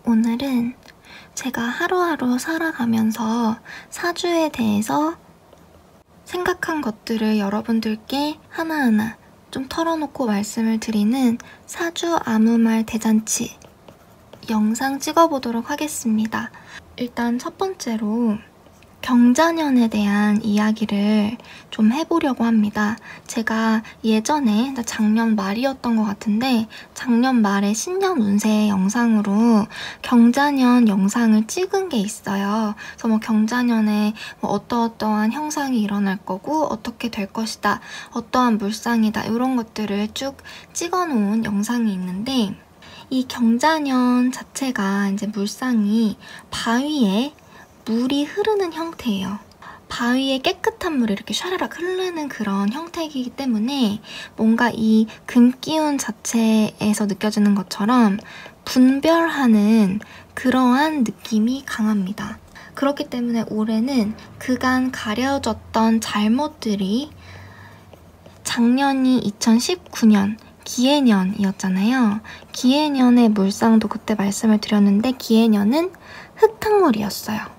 오늘은 제가 하루하루 살아가면서 사주에 대해서 생각한 것들을 여러분들께 하나하나 좀 털어놓고 말씀을 드리는 사주 아무 말 대잔치 영상 찍어보도록 하겠습니다. 일단 첫 번째로 경자년에 대한 이야기를 좀 해보려고 합니다. 제가 예전에 작년 말이었던 것 같은데 작년 말에 신년 운세 영상으로 경자년 영상을 찍은 게 있어요. 그래서 뭐 경자년에 어떠어떠한 형상이 일어날 거고 어떻게 될 것이다, 어떠한 물상이다 이런 것들을 쭉 찍어놓은 영상이 있는데 이 경자년 자체가 이제 물상이 바위에 물이 흐르는 형태예요. 바위에 깨끗한 물이 이렇게 샤라락 흐르는 그런 형태이기 때문에 뭔가 이 금기운 자체에서 느껴지는 것처럼 분별하는 그러한 느낌이 강합니다. 그렇기 때문에 올해는 그간 가려졌던 잘못들이 작년이 2019년 기해년이었잖아요. 기해년의 물상도 그때 말씀을 드렸는데 기해년은 흙탕물이었어요.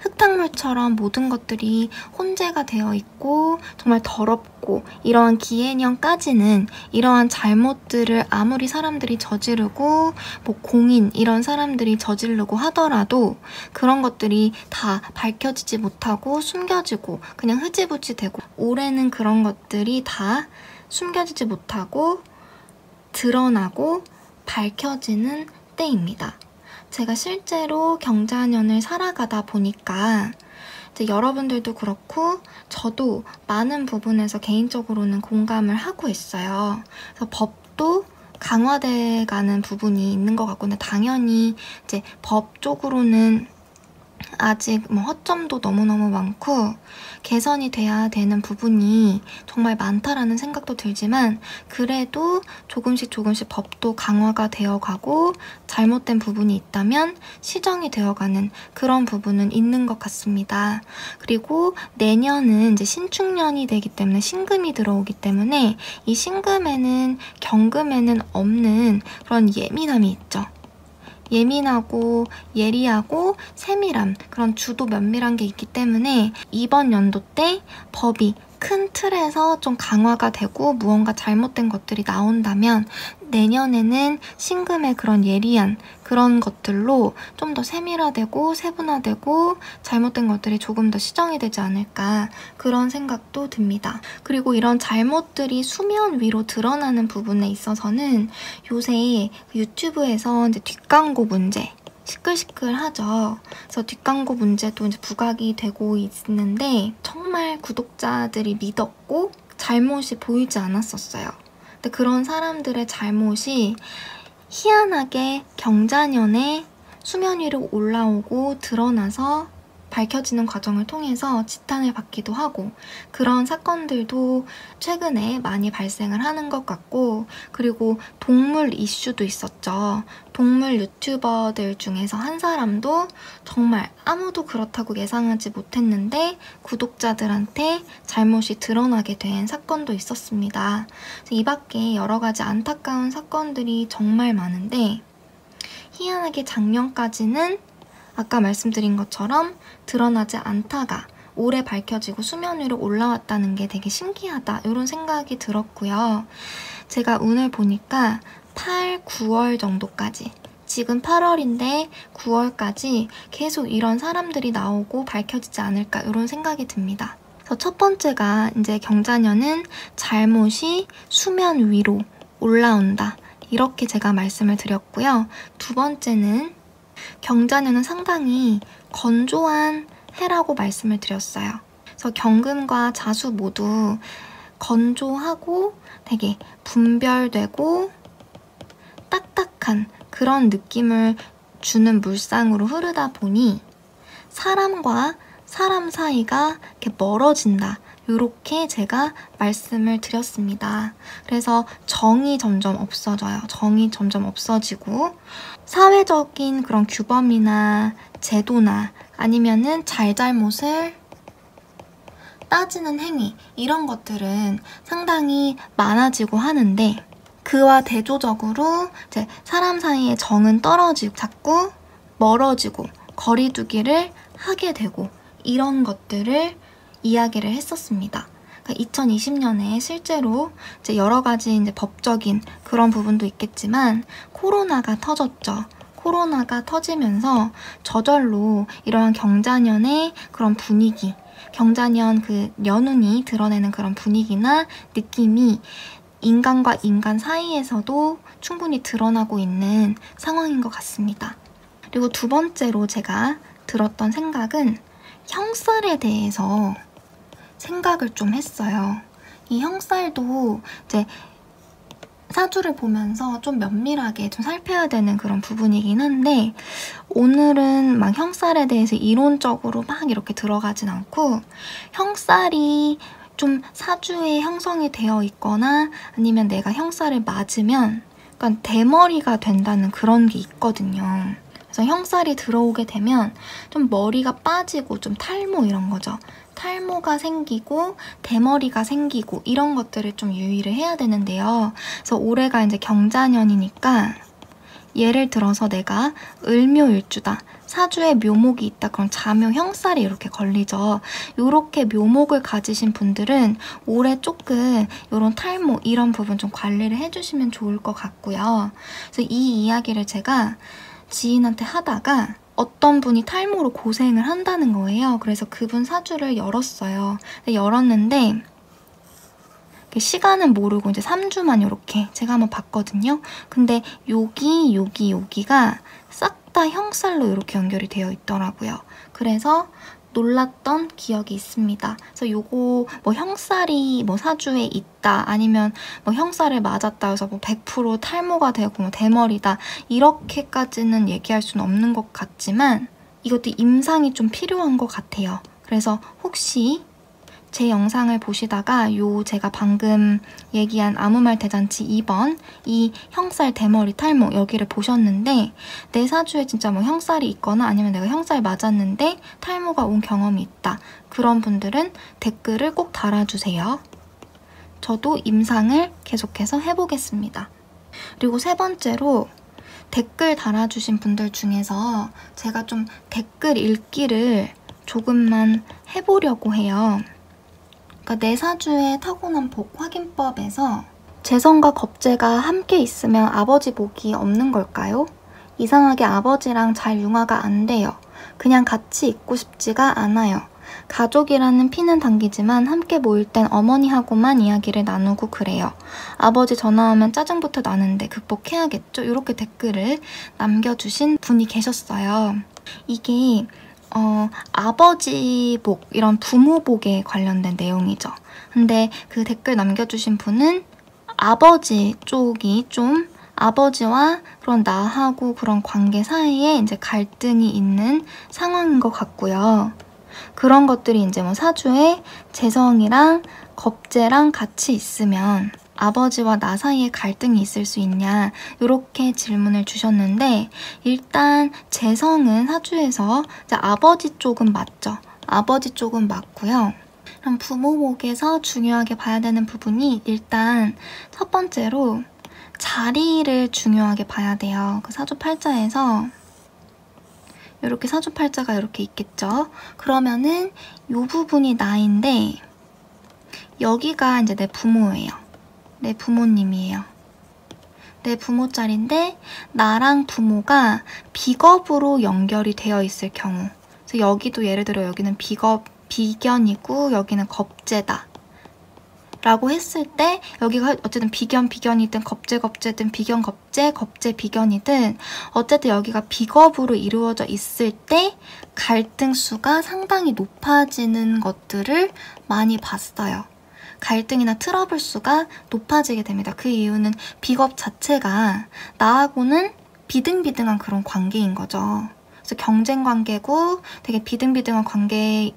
흙탕물처럼 모든 것들이 혼재가 되어 있고 정말 더럽고 이러한 기해년까지는 이러한 잘못들을 아무리 사람들이 저지르고 뭐 공인 이런 사람들이 저지르고 하더라도 그런 것들이 다 밝혀지지 못하고 숨겨지고 그냥 흐지부지 되고 올해는 그런 것들이 다 숨겨지지 못하고 드러나고 밝혀지는 때입니다. 제가 실제로 경자년을 살아가다 보니까 이제 여러분들도 그렇고 저도 많은 부분에서 개인적으로는 공감을 하고 있어요. 그래서 법도 강화돼 가는 부분이 있는 것 같고, 근데 당연히 이제 법 쪽으로는 아직 허점도 너무너무 많고 개선이 돼야 되는 부분이 정말 많다라는 생각도 들지만 그래도 조금씩 법도 강화가 되어가고 잘못된 부분이 있다면 시정이 되어가는 그런 부분은 있는 것 같습니다. 그리고 내년은 이제 신축년이 되기 때문에 신금이 들어오기 때문에 이 신금에는 경금에는 없는 그런 예민함이 있죠. 예민하고 예리하고 세밀함, 그런 주도 면밀한 게 있기 때문에 이번 연도 때 법이 큰 틀에서 좀 강화가 되고 무언가 잘못된 것들이 나온다면 내년에는 신금의 그런 예리한 그런 것들로 좀 더 세밀화되고 세분화되고 잘못된 것들이 조금 더 시정이 되지 않을까 그런 생각도 듭니다. 그리고 이런 잘못들이 수면 위로 드러나는 부분에 있어서는 요새 유튜브에서 이제 뒷광고 문제 시끌시끌하죠. 그래서 뒷광고 문제도 이제 부각이 되고 있는데 정말 구독자들이 믿었고 잘못이 보이지 않았었어요. 근데 그런 사람들의 잘못이 희한하게 경자년에 수면 위로 올라오고 드러나서 밝혀지는 과정을 통해서 지탄을 받기도 하고 그런 사건들도 최근에 많이 발생을 하는 것 같고, 그리고 동물 이슈도 있었죠. 동물 유튜버들 중에서 한 사람도 정말 아무도 그렇다고 예상하지 못했는데 구독자들한테 잘못이 드러나게 된 사건도 있었습니다. 이 밖에 여러 가지 안타까운 사건들이 정말 많은데 희한하게 작년까지는 아까 말씀드린 것처럼 드러나지 않다가 올해 밝혀지고 수면 위로 올라왔다는 게 되게 신기하다 이런 생각이 들었고요. 제가 운을 보니까 8, 9월 정도까지, 지금 8월인데 9월까지 계속 이런 사람들이 나오고 밝혀지지 않을까 이런 생각이 듭니다. 그래서 첫 번째가 이제 경자년은 잘못이 수면 위로 올라온다 이렇게 제가 말씀을 드렸고요. 두 번째는 경자년은 상당히 건조한 해라고 말씀을 드렸어요. 그래서 경금과 자수 모두 건조하고 되게 분별되고 딱딱한 그런 느낌을 주는 물상으로 흐르다 보니 사람과 사람 사이가 이렇게 멀어진다. 이렇게 제가 말씀을 드렸습니다. 그래서 정이 점점 없어져요. 정이 점점 없어지고 사회적인 그런 규범이나 제도나 아니면은 잘잘못을 따지는 행위 이런 것들은 상당히 많아지고 하는데 그와 대조적으로 이제 사람 사이의 정은 떨어지고 자꾸 멀어지고 거리두기를 하게 되고 이런 것들을 이야기를 했었습니다. 그러니까 2020년에 실제로 이제 여러 가지 이제 법적인 그런 부분도 있겠지만 코로나가 터졌죠. 코로나가 터지면서 저절로 이러한 경자년의 그런 분위기, 경자년 그 연운이 드러내는 그런 분위기나 느낌이 인간과 인간 사이에서도 충분히 드러나고 있는 상황인 것 같습니다. 그리고 두 번째로 제가 들었던 생각은 형살에 대해서 생각을 좀 했어요. 이 형살도 이제 사주를 보면서 좀 면밀하게 좀 살펴야 되는 그런 부분이긴 한데 오늘은 막 형살에 대해서 이론적으로 막 이렇게 들어가진 않고 형살이 좀 사주에 형성이 되어 있거나 아니면 내가 형살을 맞으면 약간 대머리가 된다는 그런 게 있거든요. 그래서 형살이 들어오게 되면 좀 머리가 빠지고 좀 탈모 이런 거죠. 탈모가 생기고 대머리가 생기고 이런 것들을 좀 유의를 해야 되는데요. 그래서 올해가 이제 경자년이니까 예를 들어서 내가 을묘일주다. 사주에 묘목이 있다. 그럼 자묘 형살이 이렇게 걸리죠. 이렇게 묘목을 가지신 분들은 올해 조금 이런 탈모 이런 부분 좀 관리를 해주시면 좋을 것 같고요. 그래서 이 이야기를 제가 지인한테 하다가 어떤 분이 탈모로 고생을 한다는 거예요. 그래서 그분 사주를 열었어요. 열었는데 시간은 모르고 이제 3주만 이렇게 제가 한번 봤거든요. 근데 여기가 싹 다 형살로 이렇게 연결이 되어 있더라고요. 그래서 놀랐던 기억이 있습니다. 그래서 요거 뭐 형살이 뭐 사주에 있다 아니면 뭐 형살을 맞았다 해서 뭐 100% 탈모가 되고 뭐 대머리다 이렇게까지는 얘기할 수는 없는 것 같지만 이것도 임상이 좀 필요한 것 같아요. 그래서 혹시 제 영상을 보시다가 제가 방금 얘기한 아무말 대잔치 2번 이 형살 대머리 탈모 여기를 보셨는데 내 사주에 진짜 뭐 형살이 있거나 아니면 내가 형살 맞았는데 탈모가 온 경험이 있다. 그런 분들은 댓글을 꼭 달아주세요. 저도 임상을 계속해서 해보겠습니다. 그리고 세 번째로 댓글 달아주신 분들 중에서 제가 좀 댓글 읽기를 조금만 해보려고 해요. 그러니까 내 사주의 타고난 복 확인법에서 재성과 겁재가 함께 있으면 아버지 복이 없는 걸까요? 이상하게 아버지랑 잘 융화가 안 돼요. 그냥 같이 있고 싶지가 않아요. 가족이라는 피는 당기지만 함께 모일 땐 어머니하고만 이야기를 나누고 그래요. 아버지 전화 오면 짜증부터 나는데 극복해야겠죠? 이렇게 댓글을 남겨주신 분이 계셨어요. 이게 아버지 복, 이런 부모 복에 관련된 내용이죠. 근데 그 댓글 남겨주신 분은 아버지 쪽이 좀 아버지와 그런 나하고 그런 관계 사이에 이제 갈등이 있는 상황인 것 같고요. 그런 것들이 이제 뭐 사주에 재성이랑 겁재랑 같이 있으면 아버지와 나 사이에 갈등이 있을 수 있냐 이렇게 질문을 주셨는데 일단 재성은 사주에서 이제 아버지 쪽은 맞죠. 아버지 쪽은 맞고요. 그럼 부모복에서 중요하게 봐야 되는 부분이 일단 첫 번째로 자리를 중요하게 봐야 돼요. 그 사주팔자에서 이렇게 사주팔자가 이렇게 있겠죠. 그러면은 이 부분이 나인데 여기가 이제 내 부모예요. 내 부모님이에요. 내 부모 자리인데 나랑 부모가 비겁으로 연결이 되어 있을 경우 그래서 여기도 예를 들어 여기는 비견이고 여기는 겁재다 라고 했을 때 여기가 어쨌든 비견이든 겁재든 비견 비견이든 어쨌든 여기가 비겁으로 이루어져 있을 때 갈등수가 상당히 높아지는 것들을 많이 봤어요. 갈등이나 트러블 수가 높아지게 됩니다. 그 이유는 비겁 자체가 나하고는 비등비등한 그런 관계인 거죠. 그래서 경쟁 관계고 되게 비등비등한 관계에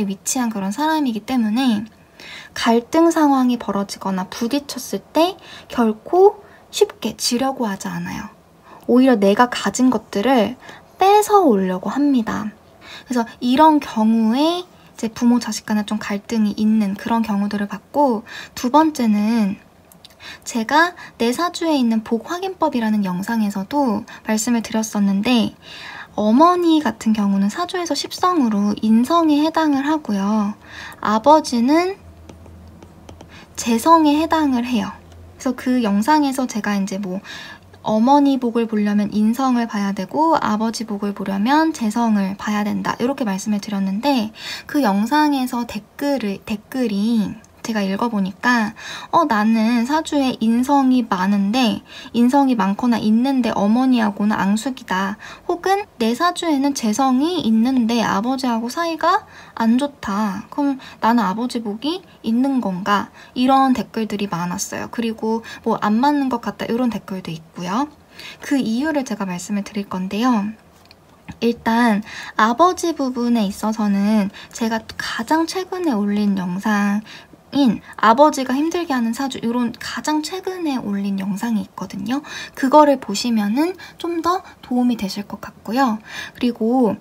위치한 그런 사람이기 때문에 갈등 상황이 벌어지거나 부딪혔을 때 결코 쉽게 지려고 하지 않아요. 오히려 내가 가진 것들을 뺏어 오려고 합니다. 그래서 이런 경우에 부모 자식 간에 좀 갈등이 있는 그런 경우들을 봤고 두 번째는 제가 내 사주에 있는 복 확인법이라는 영상에서도 말씀을 드렸었는데 어머니 같은 경우는 사주에서 십성으로 인성에 해당을 하고요. 아버지는 재성에 해당을 해요. 그래서 그 영상에서 제가 이제 뭐 어머니 복을 보려면 인성을 봐야 되고 아버지 복을 보려면 재성을 봐야 된다 이렇게 말씀을 드렸는데 그 영상에서 댓글이 제가 읽어보니까 나는 사주에 인성이 많은데 인성이 많거나 있는데 어머니하고는 앙숙이다. 혹은 내 사주에는 재성이 있는데 아버지하고 사이가 안 좋다. 그럼 나는 아버지 복이 있는 건가? 이런 댓글들이 많았어요. 그리고 뭐 안 맞는 것 같다 이런 댓글도 있고요. 그 이유를 제가 말씀을 드릴 건데요. 일단 아버지 부분에 있어서는 제가 가장 최근에 올린 영상인 아버지가 힘들게 하는 사주 이런 가장 최근에 올린 영상이 있거든요. 그거를 보시면은 좀 더 도움이 되실 것 같고요. 그리고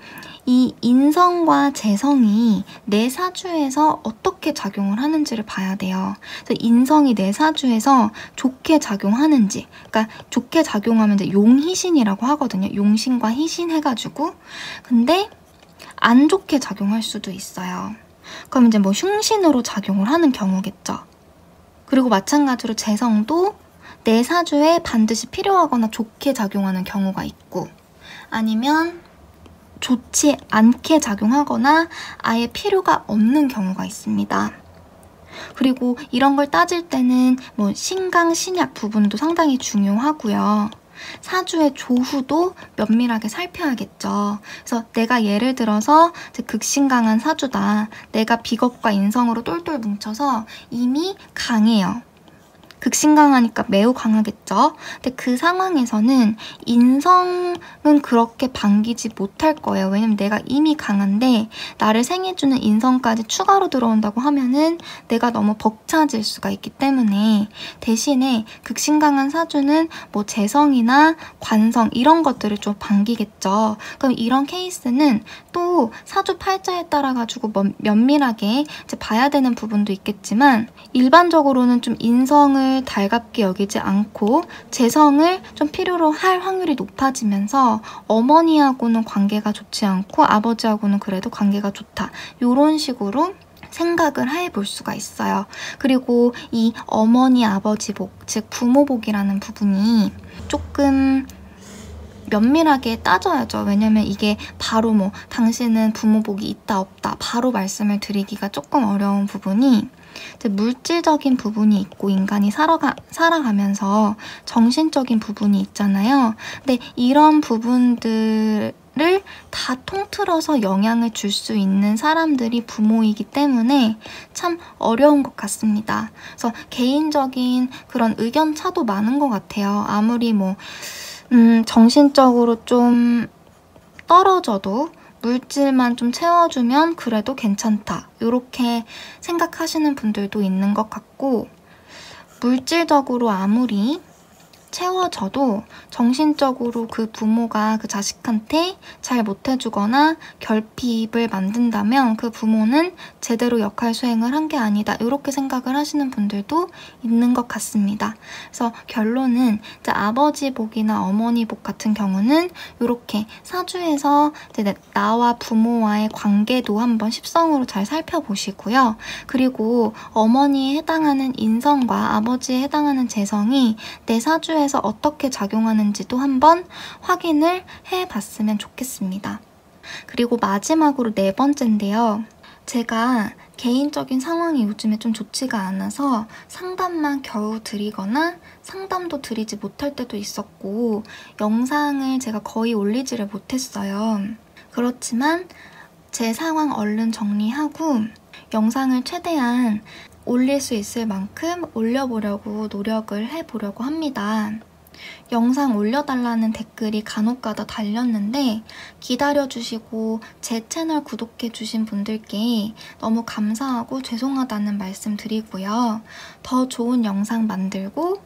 이 인성과 재성이 내 사주에서 어떻게 작용을 하는지를 봐야 돼요. 그래서 인성이 내 사주에서 좋게 작용하는지, 그러니까 좋게 작용하면 이제 용희신이라고 하거든요. 용신과 희신 해가지고. 근데 안 좋게 작용할 수도 있어요. 그럼 이제 뭐 흉신으로 작용을 하는 경우겠죠. 그리고 마찬가지로 재성도 내 사주에 반드시 필요하거나 좋게 작용하는 경우가 있고 아니면 좋지 않게 작용하거나 아예 필요가 없는 경우가 있습니다. 그리고 이런 걸 따질 때는 뭐 신강, 신약 부분도 상당히 중요하고요. 사주의 조후도 면밀하게 살펴야겠죠. 그래서 내가 예를 들어서 극신강한 사주다. 내가 비겁과 인성으로 똘똘 뭉쳐서 이미 강해요. 극신강하니까 매우 강하겠죠. 근데 그 상황에서는 인성은 그렇게 반기지 못할 거예요. 왜냐면 내가 이미 강한데 나를 생해주는 인성까지 추가로 들어온다고 하면은 내가 너무 벅차질 수가 있기 때문에 대신에 극신강한 사주는 뭐 재성이나 관성 이런 것들을 좀 반기겠죠. 그럼 이런 케이스는 또 사주 팔자에 따라 가지고 면밀하게 이제 봐야 되는 부분도 있겠지만 일반적으로는 좀 인성을 달갑게 여기지 않고 재성을 좀 필요로 할 확률이 높아지면서 어머니하고는 관계가 좋지 않고 아버지하고는 그래도 관계가 좋다. 이런 식으로 생각을 해볼 수가 있어요. 그리고 이 어머니 아버지 복, 즉 부모 복이라는 부분이 조금 면밀하게 따져야죠. 왜냐면 이게 바로 뭐 당신은 부모복이 있다 없다 바로 말씀을 드리기가 조금 어려운 부분이 물질적인 부분이 있고 인간이 살아가면서 정신적인 부분이 있잖아요. 근데 이런 부분들을 다 통틀어서 영향을 줄 수 있는 사람들이 부모이기 때문에 참 어려운 것 같습니다. 그래서 개인적인 그런 의견 차도 많은 것 같아요. 아무리 뭐 정신적으로 좀 떨어져도 물질만 좀 채워주면 그래도 괜찮다. 이렇게 생각하시는 분들도 있는 것 같고 물질적으로 아무리 채워져도 정신적으로 그 부모가 그 자식한테 잘 못해주거나 결핍을 만든다면 그 부모는 제대로 역할 수행을 한 게 아니다. 이렇게 생각을 하시는 분들도 있는 것 같습니다. 그래서 결론은 이제 아버지 복이나 어머니 복 같은 경우는 이렇게 사주에서 이제 나와 부모와의 관계도 한번 십성으로 잘 살펴보시고요. 그리고 어머니에 해당하는 인성과 아버지에 해당하는 재성이 내 사주에 에서 어떻게 작용하는지도 한번 확인을 해봤으면 좋겠습니다. 그리고 마지막으로 네 번째인데요. 제가 개인적인 상황이 요즘에 좀 좋지가 않아서 상담만 겨우 드리거나 상담도 드리지 못할 때도 있었고 영상을 제가 거의 올리지를 못했어요. 그렇지만 제 상황 얼른 정리하고 영상을 최대한 올릴 수 있을 만큼 올려보려고 노력을 해보려고 합니다. 영상 올려달라는 댓글이 간혹가다 달렸는데 기다려주시고 제 채널 구독해주신 분들께 너무 감사하고 죄송하다는 말씀 드리고요. 더 좋은 영상 만들고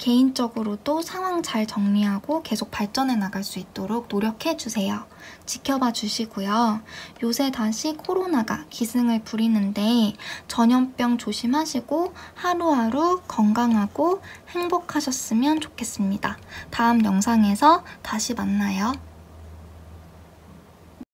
개인적으로도 상황 잘 정리하고 계속 발전해 나갈 수 있도록 노력해주세요. 지켜봐 주시고요. 요새 다시 코로나가 기승을 부리는데 전염병 조심하시고 하루하루 건강하고 행복하셨으면 좋겠습니다. 다음 영상에서 다시 만나요.